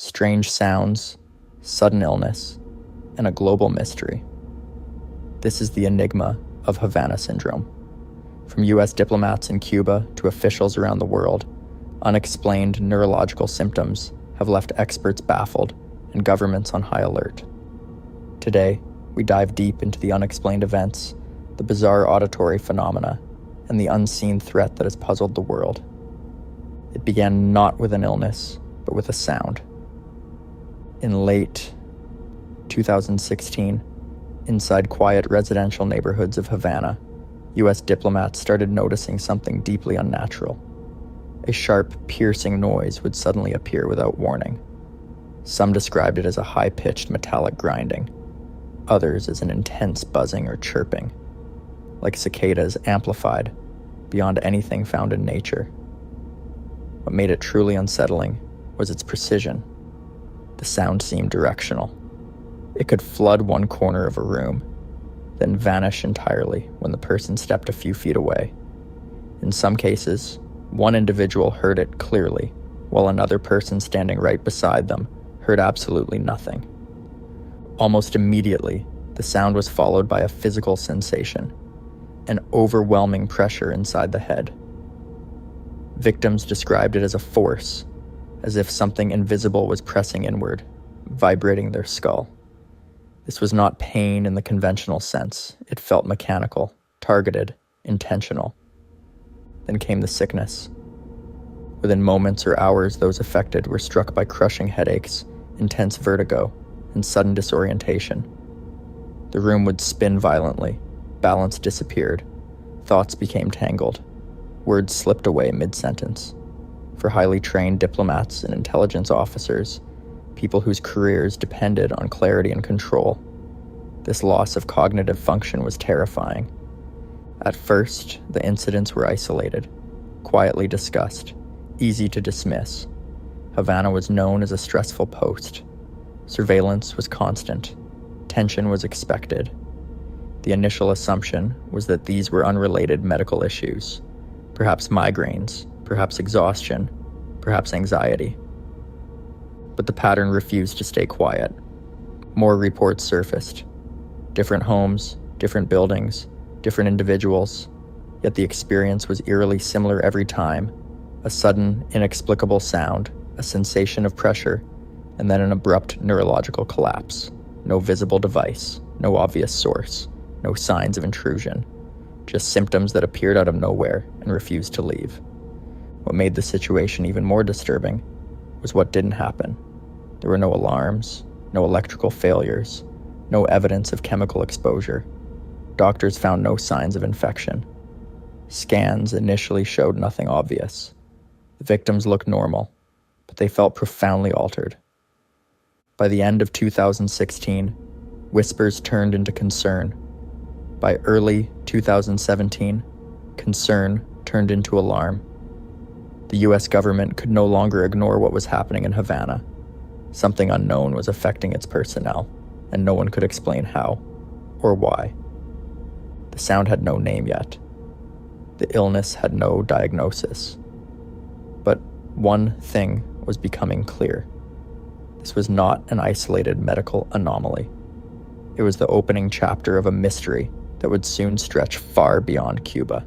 strange sounds, sudden illness, and a global mystery. This is the enigma of Havana Syndrome. From U.S. diplomats in Cuba to officials around the world, unexplained neurological symptoms have left experts baffled and governments on high alert. Today, we dive deep into the unexplained events, the bizarre auditory phenomena, and the unseen threat that has puzzled the world. It began not with an illness, but with a sound. In late 2016, inside quiet residential neighborhoods of Havana, U.S. diplomats started noticing something deeply unnatural. A sharp, piercing noise would suddenly appear without warning. Some described it as a high-pitched metallic grinding, others as an intense buzzing or chirping, like cicadas amplified beyond anything found in nature. What made it truly unsettling was its precision. The sound seemed directional. It could flood one corner of a room, then vanish entirely when the person stepped a few feet away. In some cases, one individual heard it clearly, while another person standing right beside them heard absolutely nothing. Almost immediately, the sound was followed by a physical sensation, an overwhelming pressure inside the head. Victims described it as a force, as if something invisible was pressing inward, vibrating their skull. This was not pain in the conventional sense. It felt mechanical, targeted, intentional. Then came the sickness. Within moments or hours, those affected were struck by crushing headaches, intense vertigo, and sudden disorientation. The room would spin violently, balance disappeared, thoughts became tangled, words slipped away mid-sentence. For highly trained diplomats and intelligence officers, people whose careers depended on clarity and control, this loss of cognitive function was terrifying. At first, the incidents were isolated, quietly discussed, easy to dismiss. Havana was known as a stressful post. Surveillance was constant. Tension was expected. The initial assumption was that these were unrelated medical issues, perhaps migraines, perhaps exhaustion, perhaps anxiety. But the pattern refused to stay quiet. More reports surfaced. Different homes, different buildings, different individuals, yet the experience was eerily similar every time. A sudden, inexplicable sound, a sensation of pressure, and then an abrupt neurological collapse. No visible device, no obvious source, no signs of intrusion, just symptoms that appeared out of nowhere and refused to leave. What made the situation even more disturbing was what didn't happen. There were no alarms, no electrical failures, no evidence of chemical exposure. Doctors found no signs of infection. Scans initially showed nothing obvious. The victims looked normal, but they felt profoundly altered. By the end of 2016, whispers turned into concern. By early 2017, concern turned into alarm. The U.S. government could no longer ignore what was happening in Havana. Something unknown was affecting its personnel, and no one could explain how or why. The sound had no name yet. The illness had no diagnosis. But one thing was becoming clear. This was not an isolated medical anomaly. It was the opening chapter of a mystery that would soon stretch far beyond Cuba,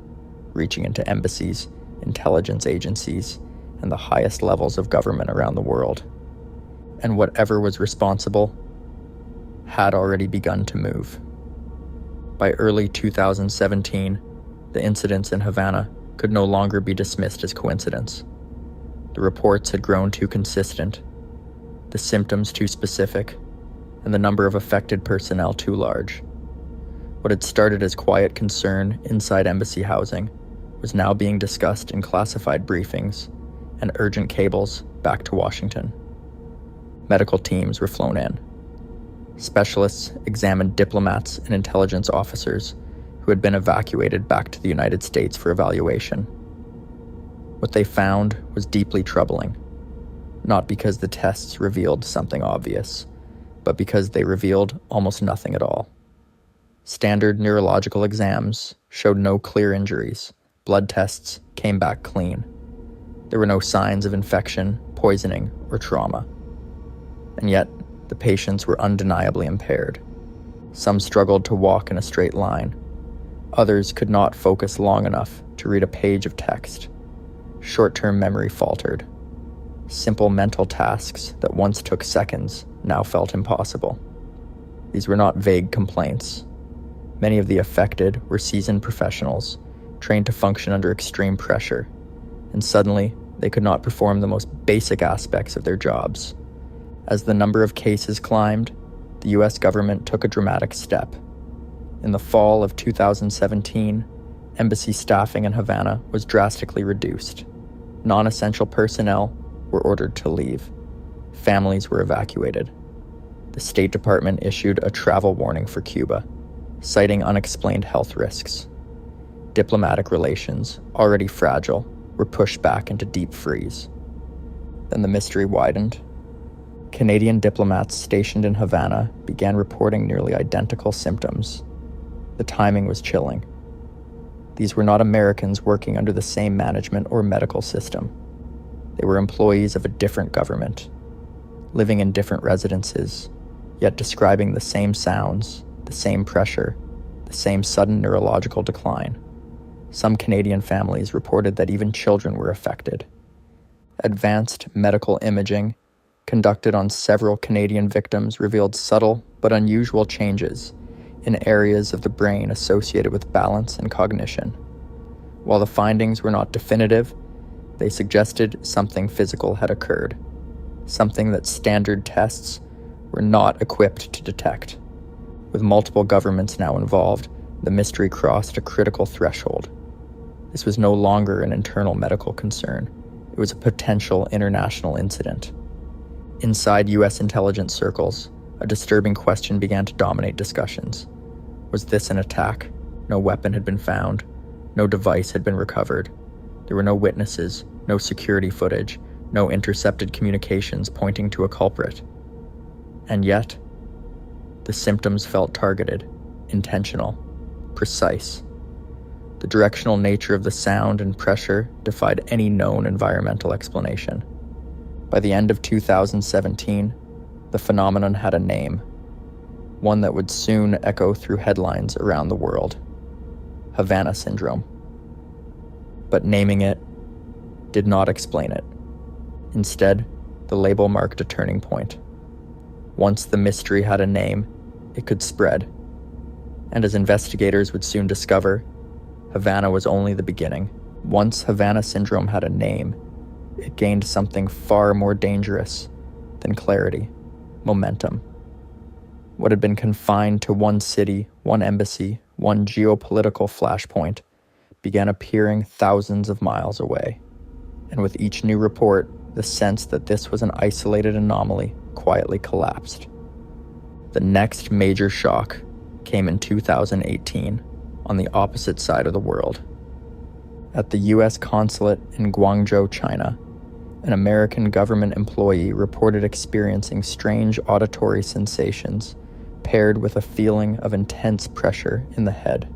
reaching into embassies, intelligence agencies, and the highest levels of government around the world. And whatever was responsible had already begun to move. By early 2017, the incidents in Havana could no longer be dismissed as coincidence. The reports had grown too consistent, the symptoms too specific, and the number of affected personnel too large. What had started as quiet concern inside embassy housing was now being discussed in classified briefings and urgent cables back to Washington. Medical teams were flown in. Specialists examined diplomats and intelligence officers who had been evacuated back to the United States for evaluation. What they found was deeply troubling, not because the tests revealed something obvious, but because they revealed almost nothing at all. Standard neurological exams showed no clear injuries. Blood tests came back clean. There were no signs of infection, poisoning, or trauma. And yet, the patients were undeniably impaired. Some struggled to walk in a straight line. Others could not focus long enough to read a page of text. Short-term memory faltered. Simple mental tasks that once took seconds now felt impossible. These were not vague complaints. Many of the affected were seasoned professionals, trained to function under extreme pressure, and suddenly they could not perform the most basic aspects of their jobs. As the number of cases climbed, the US government took a dramatic step. In the fall of 2017, embassy staffing in Havana was drastically reduced. Non-essential personnel were ordered to leave. Families were evacuated. The State Department issued a travel warning for Cuba, citing unexplained health risks. Diplomatic relations, already fragile, were pushed back into deep freeze. Then the mystery widened. Canadian diplomats stationed in Havana began reporting nearly identical symptoms. The timing was chilling. These were not Americans working under the same management or medical system. They were employees of a different government, living in different residences, yet describing the same sounds, the same pressure, the same sudden neurological decline. Some Canadian families reported that even children were affected. Advanced medical imaging conducted on several Canadian victims revealed subtle but unusual changes in areas of the brain associated with balance and cognition. While the findings were not definitive, they suggested something physical had occurred, something that standard tests were not equipped to detect. With multiple governments now involved, the mystery crossed a critical threshold. This was no longer an internal medical concern. It was a potential international incident. Inside U.S. intelligence circles, a disturbing question began to dominate discussions. Was this an attack? No weapon had been found. No device had been recovered. There were no witnesses, no security footage, no intercepted communications pointing to a culprit. And yet, the symptoms felt targeted, intentional, precise. The directional nature of the sound and pressure defied any known environmental explanation. By the end of 2017, the phenomenon had a name, one that would soon echo through headlines around the world: Havana Syndrome. But naming it did not explain it. Instead, the label marked a turning point. Once the mystery had a name, it could spread. And as investigators would soon discover, Havana was only the beginning. Once Havana Syndrome had a name, it gained something far more dangerous than clarity: momentum. What had been confined to one city, one embassy, one geopolitical flashpoint began appearing thousands of miles away. And with each new report, the sense that this was an isolated anomaly quietly collapsed. The next major shock came in 2018, on the opposite side of the world. At the U.S. consulate in Guangzhou, China, an American government employee reported experiencing strange auditory sensations paired with a feeling of intense pressure in the head.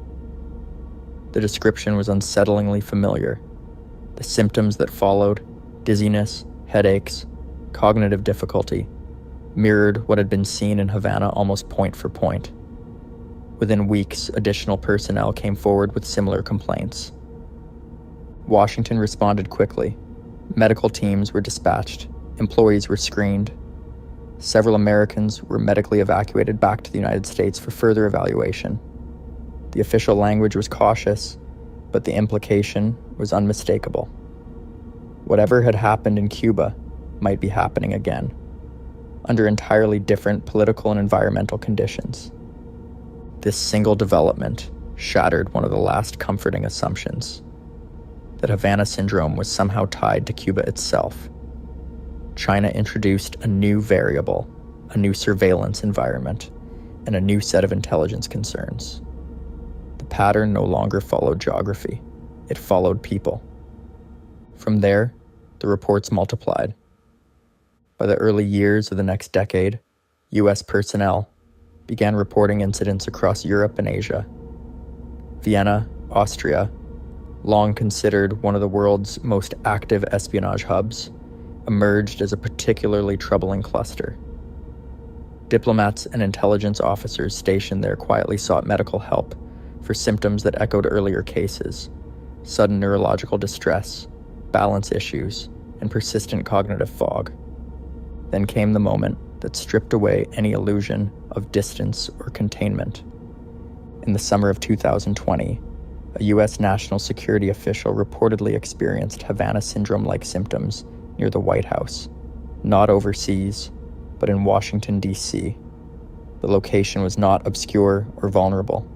The description was unsettlingly familiar. The symptoms that followed, dizziness, headaches, cognitive difficulty, mirrored what had been seen in Havana almost point for point. Within weeks, additional personnel came forward with similar complaints. Washington responded quickly. Medical teams were dispatched. Employees were screened. Several Americans were medically evacuated back to the United States for further evaluation. The official language was cautious, but the implication was unmistakable. Whatever had happened in Cuba might be happening again, under entirely different political and environmental conditions. This single development shattered one of the last comforting assumptions: that Havana Syndrome was somehow tied to Cuba itself. China introduced a new variable, a new surveillance environment, and a new set of intelligence concerns. The pattern no longer followed geography. It followed people. From there, the reports multiplied. By the early years of the next decade, U.S. personnel began reporting incidents across Europe and Asia. Vienna, Austria, long considered one of the world's most active espionage hubs, emerged as a particularly troubling cluster. Diplomats and intelligence officers stationed there quietly sought medical help for symptoms that echoed earlier cases: sudden neurological distress, balance issues, and persistent cognitive fog. Then came the moment that stripped away any illusion of distance or containment. In the summer of 2020, a U.S. national security official reportedly experienced Havana Syndrome-like symptoms near the White House, not overseas, but in Washington, D.C. The location was not obscure or vulnerable.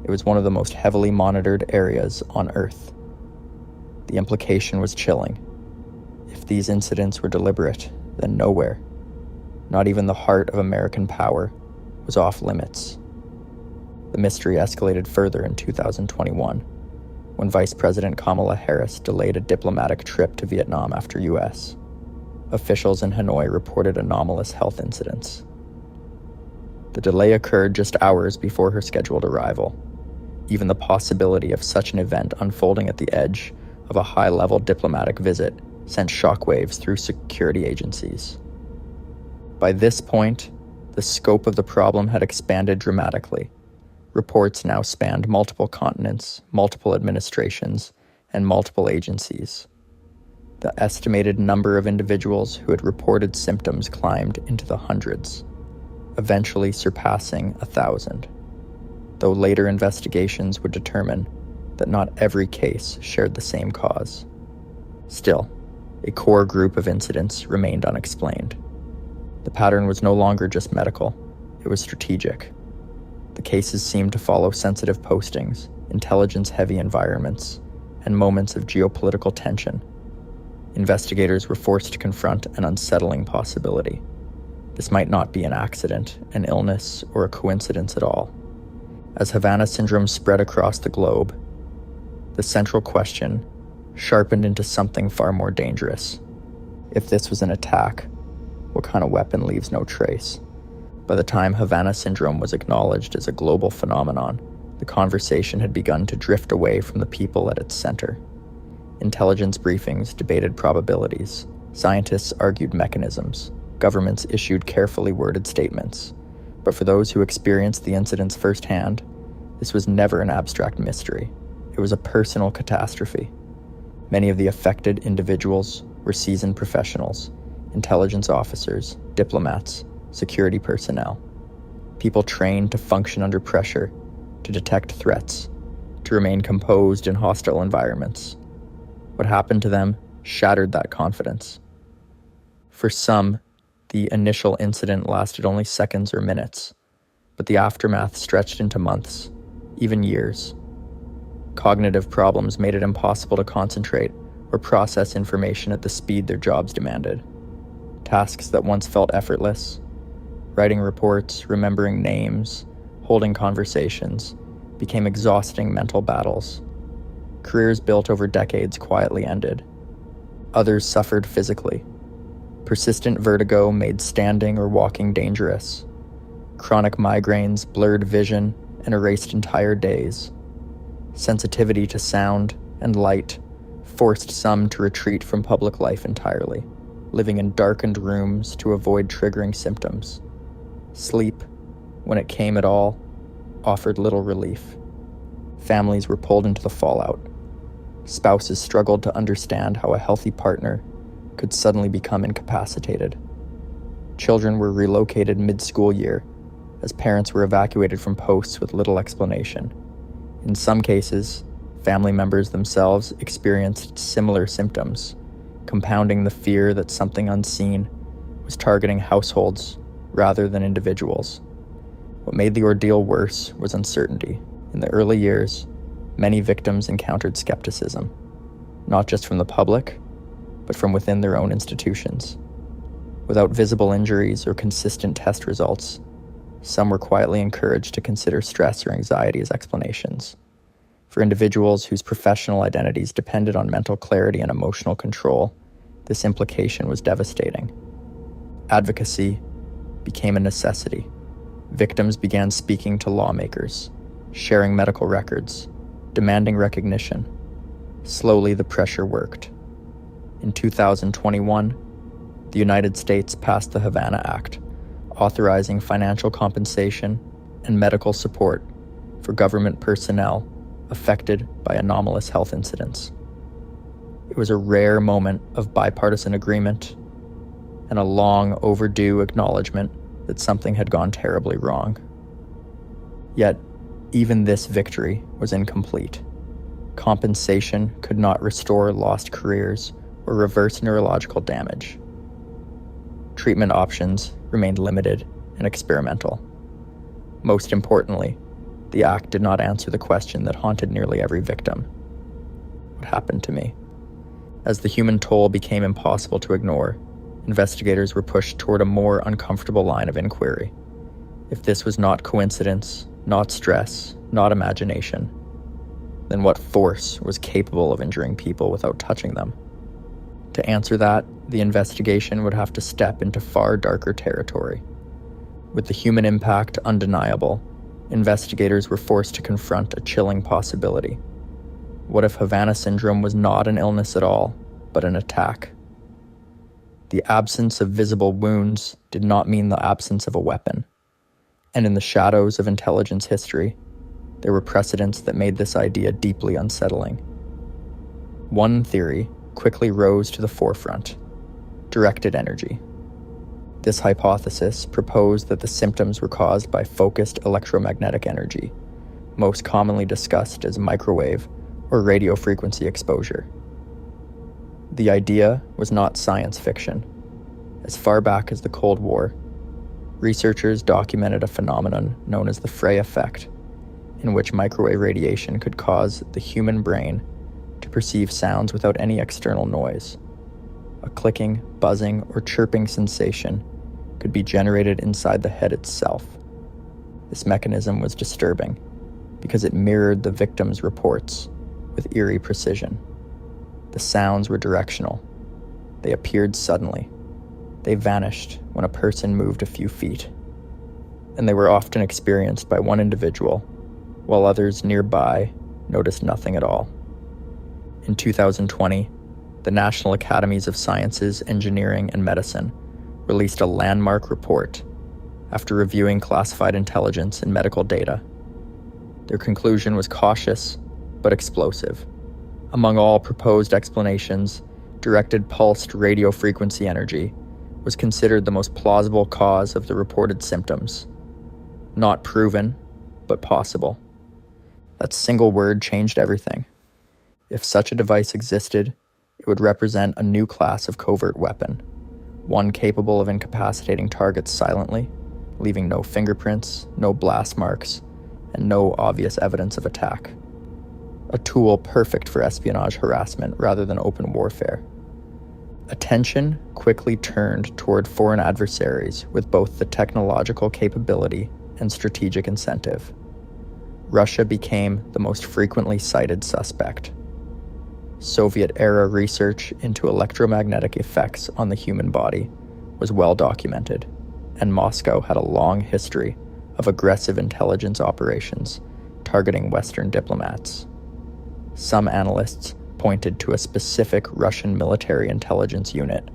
It was one of the most heavily monitored areas on Earth. The implication was chilling. If these incidents were deliberate, then nowhere, not even the heart of American power, was off limits. The mystery escalated further in 2021, when Vice President Kamala Harris delayed a diplomatic trip to Vietnam after U.S. Officials in Hanoi reported anomalous health incidents. The delay occurred just hours before her scheduled arrival. Even the possibility of such an event unfolding at the edge of a high-level diplomatic visit sent shockwaves through security agencies. By this point, the scope of the problem had expanded dramatically. Reports now spanned multiple continents, multiple administrations, and multiple agencies. The estimated number of individuals who had reported symptoms climbed into the hundreds, eventually surpassing 1,000, though later investigations would determine that not every case shared the same cause. Still, a core group of incidents remained unexplained. The pattern was no longer just medical, it was strategic. The cases seemed to follow sensitive postings, intelligence-heavy environments, and moments of geopolitical tension. Investigators were forced to confront an unsettling possibility. This might not be an accident, an illness, or a coincidence at all. As Havana Syndrome spread across the globe, the central question sharpened into something far more dangerous. If this was an attack, what kind of weapon leaves no trace? By the time Havana Syndrome was acknowledged as a global phenomenon, the conversation had begun to drift away from the people at its center. Intelligence briefings debated probabilities, scientists argued mechanisms, governments issued carefully worded statements. But for those who experienced the incidents firsthand, this was never an abstract mystery. It was a personal catastrophe. Many of the affected individuals were seasoned professionals, intelligence officers, diplomats, security personnel, people trained to function under pressure, to detect threats, to remain composed in hostile environments. What happened to them shattered that confidence. For some, the initial incident lasted only seconds or minutes, but the aftermath stretched into months, even years. Cognitive problems made it impossible to concentrate or process information at the speed their jobs demanded. Tasks that once felt effortless, writing reports, remembering names, holding conversations, became exhausting mental battles. Careers built over decades quietly ended. Others suffered physically. Persistent vertigo made standing or walking dangerous. Chronic migraines blurred vision and erased entire days. Sensitivity to sound and light forced some to retreat from public life entirely, living in darkened rooms to avoid triggering symptoms. Sleep, when it came at all, offered little relief. Families were pulled into the fallout. Spouses struggled to understand how a healthy partner could suddenly become incapacitated. Children were relocated mid-school year, as parents were evacuated from posts with little explanation. In some cases, family members themselves experienced similar symptoms, compounding the fear that something unseen was targeting households rather than individuals. What made the ordeal worse was uncertainty. In the early years, many victims encountered skepticism, not just from the public, but from within their own institutions. Without visible injuries or consistent test results, some were quietly encouraged to consider stress or anxiety as explanations. For individuals whose professional identities depended on mental clarity and emotional control, this implication was devastating. Advocacy became a necessity. Victims began speaking to lawmakers, sharing medical records, demanding recognition. Slowly, the pressure worked. In 2021, the United States passed the Havana Act, authorizing financial compensation and medical support for government personnel affected by anomalous health incidents. It was a rare moment of bipartisan agreement and a long overdue acknowledgement that something had gone terribly wrong. Yet, even this victory was incomplete. Compensation could not restore lost careers or reverse neurological damage. Treatment options remained limited and experimental. Most importantly, the act did not answer the question that haunted nearly every victim. What happened to me? As the human toll became impossible to ignore, investigators were pushed toward a more uncomfortable line of inquiry. If this was not coincidence, not stress, not imagination, then what force was capable of injuring people without touching them? To answer that, the investigation would have to step into far darker territory. With the human impact undeniable, investigators were forced to confront a chilling possibility. What if Havana Syndrome was not an illness at all, but an attack? The absence of visible wounds did not mean the absence of a weapon. And in the shadows of intelligence history, there were precedents that made this idea deeply unsettling. One theory quickly rose to the forefront: directed energy. This hypothesis proposed that the symptoms were caused by focused electromagnetic energy, most commonly discussed as microwave or radio frequency exposure. The idea was not science fiction. As far back as the Cold War, researchers documented a phenomenon known as the Frey effect, in which microwave radiation could cause the human brain to perceive sounds without any external noise. A clicking, buzzing, or chirping sensation could be generated inside the head itself. This mechanism was disturbing because it mirrored the victim's reports with eerie precision. The sounds were directional. They appeared suddenly. They vanished when a person moved a few feet. And they were often experienced by one individual, while others nearby noticed nothing at all. In 2020, the National Academies of Sciences, Engineering, and Medicine released a landmark report after reviewing classified intelligence and medical data. Their conclusion was cautious but explosive. Among all proposed explanations, directed pulsed radio frequency energy was considered the most plausible cause of the reported symptoms. Not proven, but possible. That single word changed everything. If such a device existed, it would represent a new class of covert weapon, one capable of incapacitating targets silently, leaving no fingerprints, no blast marks, and no obvious evidence of attack. A tool perfect for espionage harassment rather than open warfare. Attention quickly turned toward foreign adversaries with both the technological capability and strategic incentive. Russia became the most frequently cited suspect. Soviet-era research into electromagnetic effects on the human body was well documented, and Moscow had a long history of aggressive intelligence operations targeting Western diplomats. Some analysts pointed to a specific Russian military intelligence unit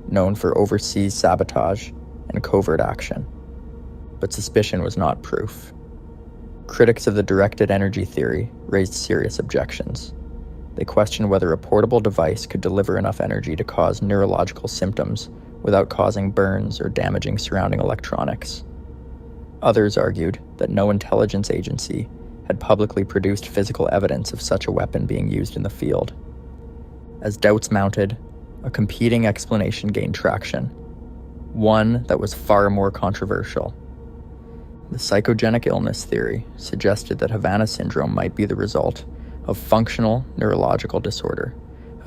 known for overseas sabotage and covert action, but suspicion was not proof. Critics of the directed energy theory raised serious objections. They questioned whether a portable device could deliver enough energy to cause neurological symptoms without causing burns or damaging surrounding electronics. Others argued that no intelligence agency had publicly produced physical evidence of such a weapon being used in the field. As doubts mounted, a competing explanation gained traction, one that was far more controversial. The psychogenic illness theory suggested that Havana Syndrome might be the result of functional neurological disorder,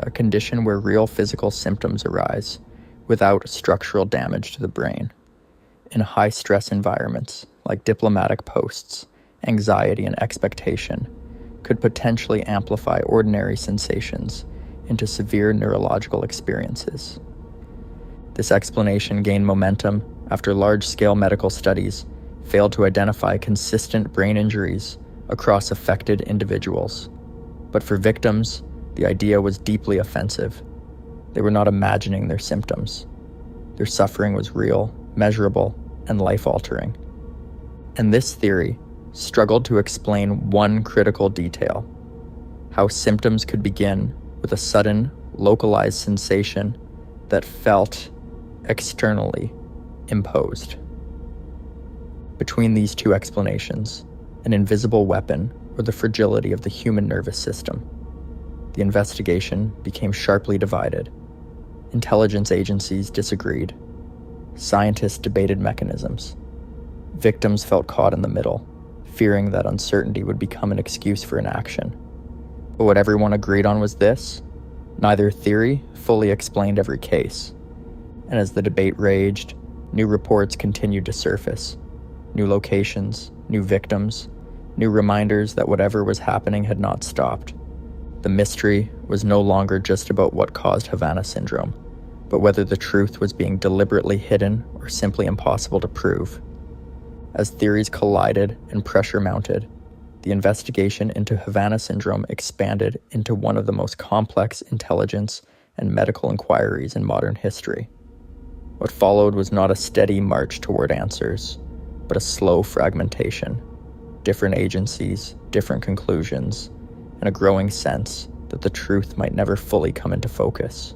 a condition where real physical symptoms arise without structural damage to the brain. In high-stress environments, like diplomatic posts, anxiety and expectation could potentially amplify ordinary sensations into severe neurological experiences. This explanation gained momentum after large-scale medical studies failed to identify consistent brain injuries across affected individuals. But for victims, the idea was deeply offensive. They were not imagining their symptoms. Their suffering was real, measurable, and life-altering. And this theory struggled to explain one critical detail: how symptoms could begin with a sudden, localized sensation that felt externally imposed. Between these two explanations, an invisible weapon or the fragility of the human nervous system, the investigation became sharply divided. Intelligence agencies disagreed. Scientists debated mechanisms. Victims felt caught in the middle, fearing that uncertainty would become an excuse for inaction. But what everyone agreed on was this: neither theory fully explained every case. And as the debate raged, new reports continued to surface. New locations, new victims, new reminders that whatever was happening had not stopped. The mystery was no longer just about what caused Havana Syndrome, but whether the truth was being deliberately hidden or simply impossible to prove. As theories collided and pressure mounted, the investigation into Havana Syndrome expanded into one of the most complex intelligence and medical inquiries in modern history. What followed was not a steady march toward answers, but a slow fragmentation. Different agencies, different conclusions, and a growing sense that the truth might never fully come into focus.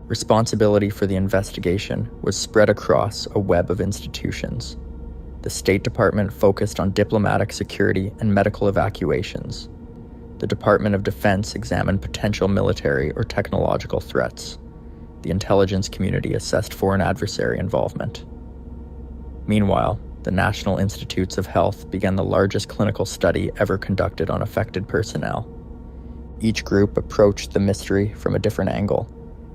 Responsibility for the investigation was spread across a web of institutions. The State Department focused on diplomatic security and medical evacuations. The Department of Defense examined potential military or technological threats. The intelligence community assessed foreign adversary involvement. Meanwhile, the National Institutes of Health began the largest clinical study ever conducted on affected personnel. Each group approached the mystery from a different angle,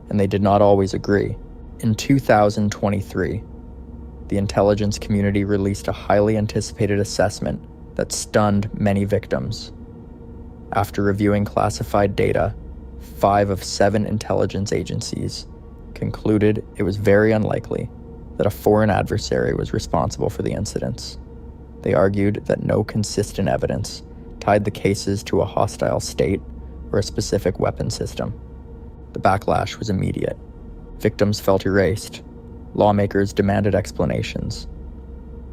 and they did not always agree. In 2023, the intelligence community released a highly anticipated assessment that stunned many victims. After reviewing classified data, 5 of 7 intelligence agencies concluded it was very unlikely that a foreign adversary was responsible for the incidents. They argued that no consistent evidence tied the cases to a hostile state or a specific weapon system. The backlash was immediate. Victims felt erased. Lawmakers demanded explanations.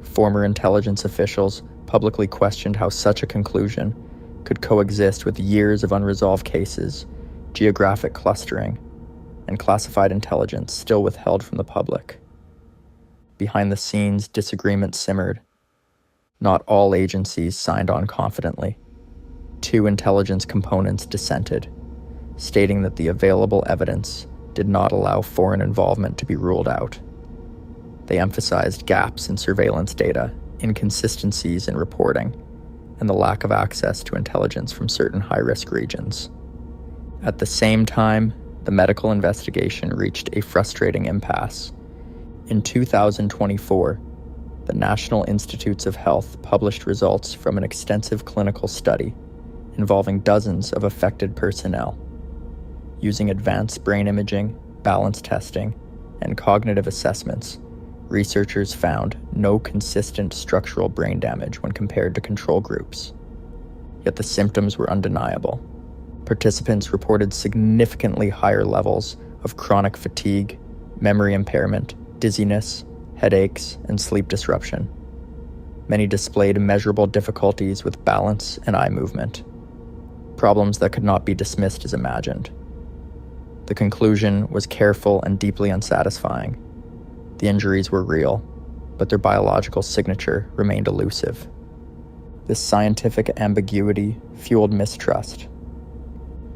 Former intelligence officials publicly questioned how such a conclusion could coexist with years of unresolved cases, geographic clustering, and classified intelligence still withheld from the public. Behind the scenes, disagreement simmered. Not all agencies signed on confidently. 2 intelligence components dissented, stating that the available evidence did not allow foreign involvement to be ruled out. They emphasized gaps in surveillance data, inconsistencies in reporting, and the lack of access to intelligence from certain high-risk regions. At the same time, the medical investigation reached a frustrating impasse. In 2024, the National Institutes of Health published results from an extensive clinical study involving dozens of affected personnel. Using advanced brain imaging, balance testing, and cognitive assessments, researchers found no consistent structural brain damage when compared to control groups. Yet the symptoms were undeniable. Participants reported significantly higher levels of chronic fatigue, memory impairment, dizziness, headaches, and sleep disruption. Many displayed measurable difficulties with balance and eye movement, problems that could not be dismissed as imagined. The conclusion was careful and deeply unsatisfying. The injuries were real, but their biological signature remained elusive. This scientific ambiguity fueled mistrust.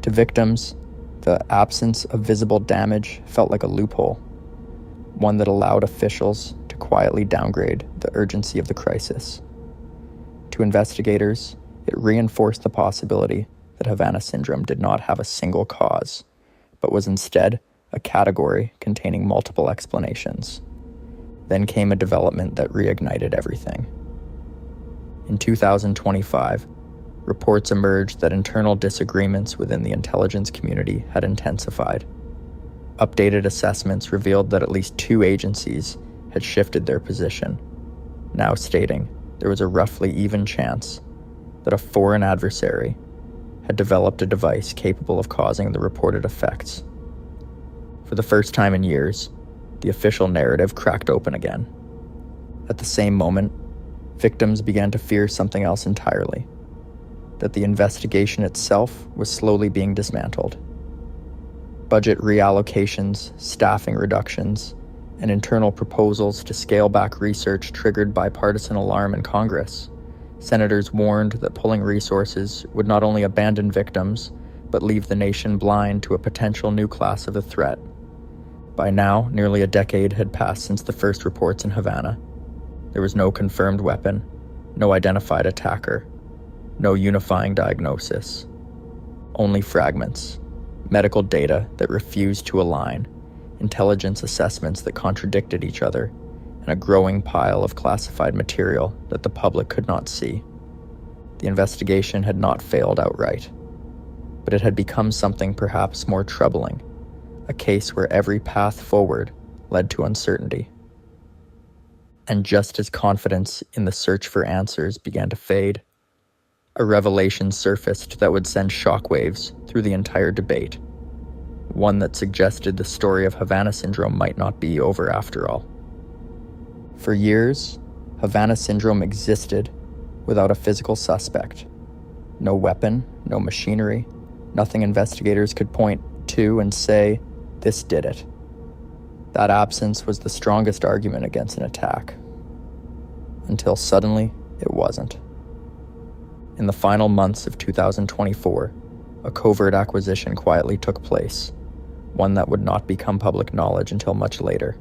To victims, the absence of visible damage felt like a loophole, one that allowed officials to quietly downgrade the urgency of the crisis. To investigators, it reinforced the possibility that Havana Syndrome did not have a single cause, but was instead a category containing multiple explanations. Then came a development that reignited everything. In 2025, reports emerged that internal disagreements within the intelligence community had intensified. Updated assessments revealed that at least 2 agencies had shifted their position, now stating there was a roughly even chance that a foreign adversary had developed a device capable of causing the reported effects. For the first time in years, the official narrative cracked open again. At the same moment, victims began to fear something else entirely, that the investigation itself was slowly being dismantled. Budget reallocations, staffing reductions, and internal proposals to scale back research triggered bipartisan alarm in Congress. Senators warned that pulling resources would not only abandon victims, but leave the nation blind to a potential new class of a threat. By now, nearly a decade had passed since the first reports in Havana. There was no confirmed weapon, no identified attacker, no unifying diagnosis. Only fragments, medical data that refused to align, intelligence assessments that contradicted each other, and a growing pile of classified material that the public could not see. The investigation had not failed outright, but it had become something perhaps more troubling, a case where every path forward led to uncertainty. And just as confidence in the search for answers began to fade, a revelation surfaced that would send shockwaves through the entire debate, one that suggested the story of Havana Syndrome might not be over after all. For years, Havana Syndrome existed without a physical suspect. No weapon, no machinery, nothing investigators could point to and say, "This did it." That absence was the strongest argument against an attack. Until suddenly, it wasn't. In the final months of 2024, a covert acquisition quietly took place, one that would not become public knowledge until much later.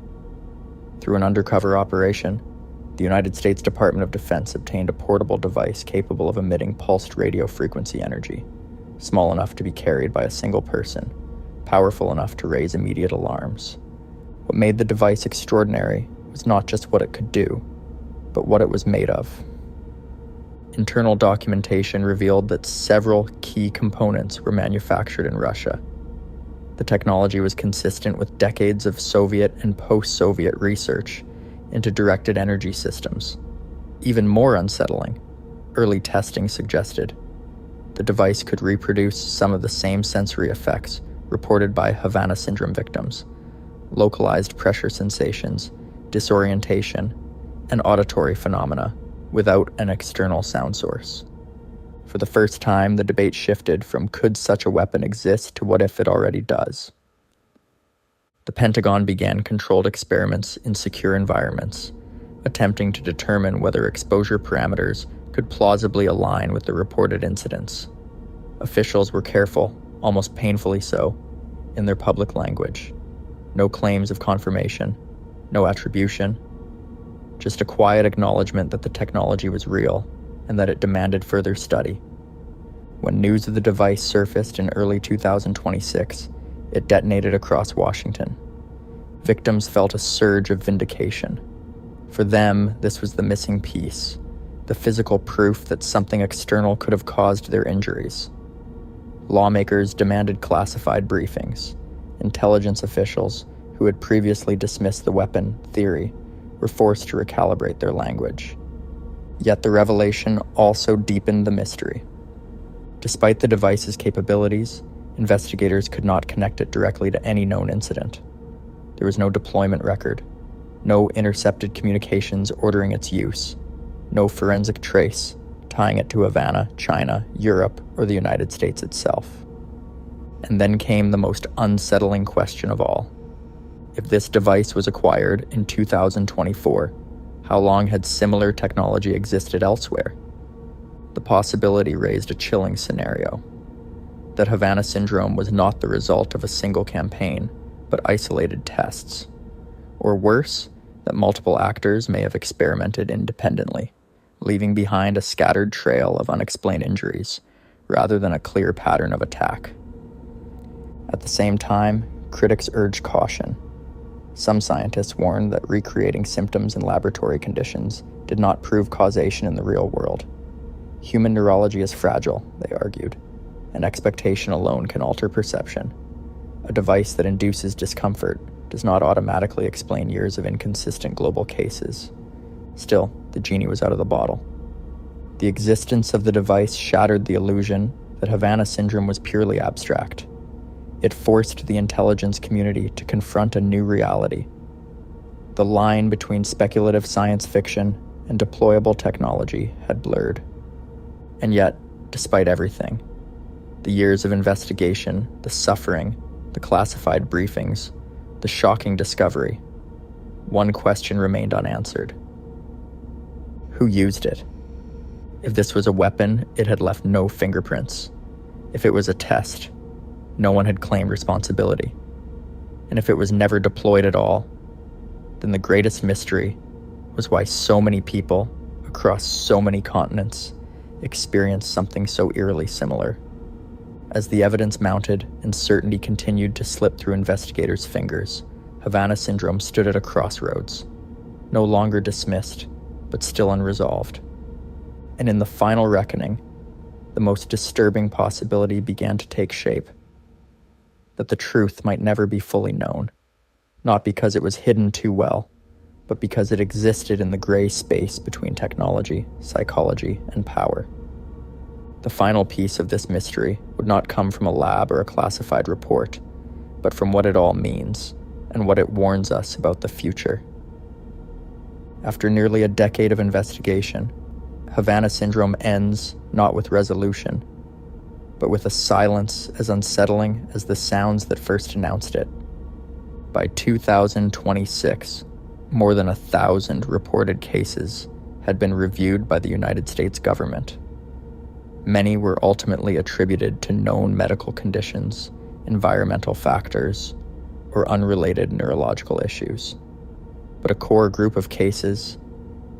Through an undercover operation, the United States Department of Defense obtained a portable device capable of emitting pulsed radio frequency energy, small enough to be carried by a single person, powerful enough to raise immediate alarms. What made the device extraordinary was not just what it could do, but what it was made of. Internal documentation revealed that several key components were manufactured in Russia. The technology was consistent with decades of Soviet and post-Soviet research into directed energy systems. Even more unsettling, early testing suggested the device could reproduce some of the same sensory effects reported by Havana Syndrome victims: localized pressure sensations, disorientation, and auditory phenomena without an external sound source. For the first time, the debate shifted from could such a weapon exist to what if it already does. The Pentagon began controlled experiments in secure environments, attempting to determine whether exposure parameters could plausibly align with the reported incidents. Officials were careful, almost painfully so, in their public language. No claims of confirmation, no attribution, just a quiet acknowledgement that the technology was real and that it demanded further study. When news of the device surfaced in early 2026, it detonated across Washington. Victims felt a surge of vindication. For them, this was the missing piece, the physical proof that something external could have caused their injuries. Lawmakers demanded classified briefings. Intelligence officials, who had previously dismissed the weapon theory, were forced to recalibrate their language. Yet the revelation also deepened the mystery. Despite the device's capabilities, investigators could not connect it directly to any known incident. There was no deployment record, no intercepted communications ordering its use, no forensic trace tying it to Havana, China, Europe, or the United States itself. And then came the most unsettling question of all. If this device was acquired in 2024, how long had similar technology existed elsewhere? The possibility raised a chilling scenario: that Havana Syndrome was not the result of a single campaign, but isolated tests. Or worse, that multiple actors may have experimented independently, leaving behind a scattered trail of unexplained injuries, rather than a clear pattern of attack. At the same time, critics urged caution. Some scientists warned that recreating symptoms in laboratory conditions did not prove causation in the real world. Human neurology is fragile, they argued, and expectation alone can alter perception. A device that induces discomfort does not automatically explain years of inconsistent global cases. Still, the genie was out of the bottle. The existence of the device shattered the illusion that Havana Syndrome was purely abstract. It forced the intelligence community to confront a new reality. The line between speculative science fiction and deployable technology had blurred. And yet, despite everything, the years of investigation, the suffering, the classified briefings, the shocking discovery, one question remained unanswered. Who used it? If this was a weapon, it had left no fingerprints. If it was a test, no one had claimed responsibility. And if it was never deployed at all, then the greatest mystery was why so many people across so many continents experienced something so eerily similar. As the evidence mounted and certainty continued to slip through investigators' fingers, Havana Syndrome stood at a crossroads, no longer dismissed, but still unresolved. And in the final reckoning, the most disturbing possibility began to take shape: that the truth might never be fully known, not because it was hidden too well, but because it existed in the gray space between technology, psychology, and power. The final piece of this mystery would not come from a lab or a classified report, but from what it all means and what it warns us about the future. After nearly a decade of investigation, Havana Syndrome ends not with resolution, but with a silence as unsettling as the sounds that first announced it. By 2026, more than 1,000 reported cases had been reviewed by the United States government. Many were ultimately attributed to known medical conditions, environmental factors, or unrelated neurological issues. But a core group of cases,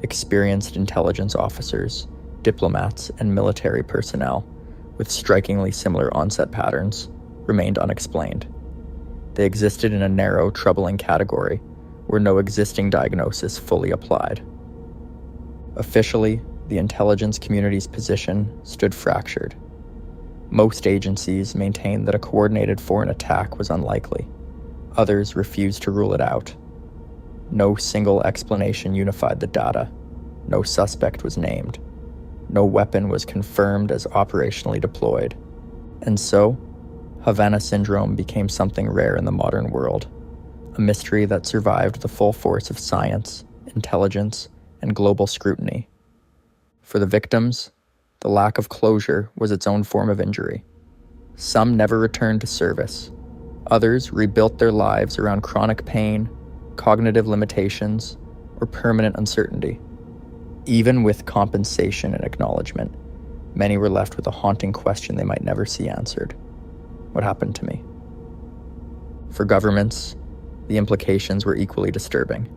experienced intelligence officers, diplomats, and military personnel with strikingly similar onset patterns, remained unexplained. They existed in a narrow, troubling category where no existing diagnosis fully applied. Officially, the intelligence community's position stood fractured. Most agencies maintained that a coordinated foreign attack was unlikely. Others refused to rule it out. No single explanation unified the data. No suspect was named. No weapon was confirmed as operationally deployed. And so, Havana Syndrome became something rare in the modern world, a mystery that survived the full force of science, intelligence, and global scrutiny. For the victims, the lack of closure was its own form of injury. Some never returned to service. Others rebuilt their lives around chronic pain, cognitive limitations, or permanent uncertainty. Even with compensation and acknowledgement, many were left with a haunting question they might never see answered. What happened to me? For governments, the implications were equally disturbing.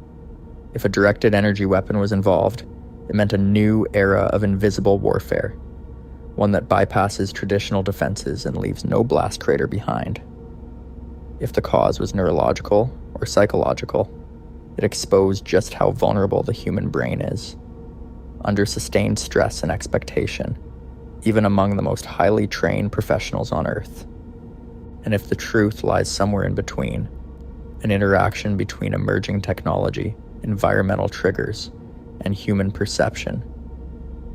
If a directed energy weapon was involved, it meant a new era of invisible warfare, one that bypasses traditional defenses and leaves no blast crater behind. If the cause was neurological or psychological, it exposed just how vulnerable the human brain is. Under sustained stress and expectation, even among the most highly trained professionals on Earth. And if the truth lies somewhere in between, an interaction between emerging technology, environmental triggers, and human perception,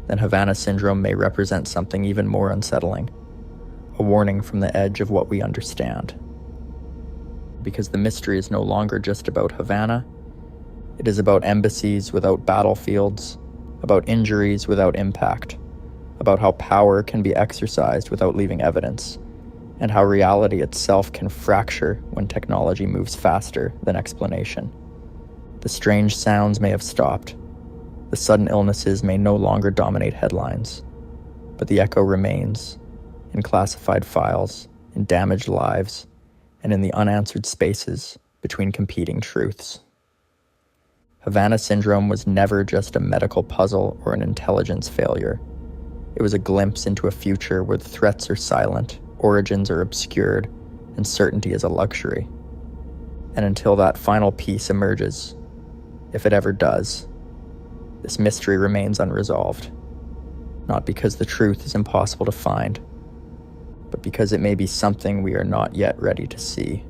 then Havana Syndrome may represent something even more unsettling, a warning from the edge of what we understand. Because the mystery is no longer just about Havana, it is about embassies without battlefields, about injuries without impact, about how power can be exercised without leaving evidence, and how reality itself can fracture when technology moves faster than explanation. The strange sounds may have stopped. The sudden illnesses may no longer dominate headlines, but the echo remains in classified files, in damaged lives, and in the unanswered spaces between competing truths. Havana Syndrome was never just a medical puzzle or an intelligence failure. It was a glimpse into a future where the threats are silent, origins are obscured, and certainty is a luxury. And until that final piece emerges, if it ever does, this mystery remains unresolved. Not because the truth is impossible to find, but because it may be something we are not yet ready to see.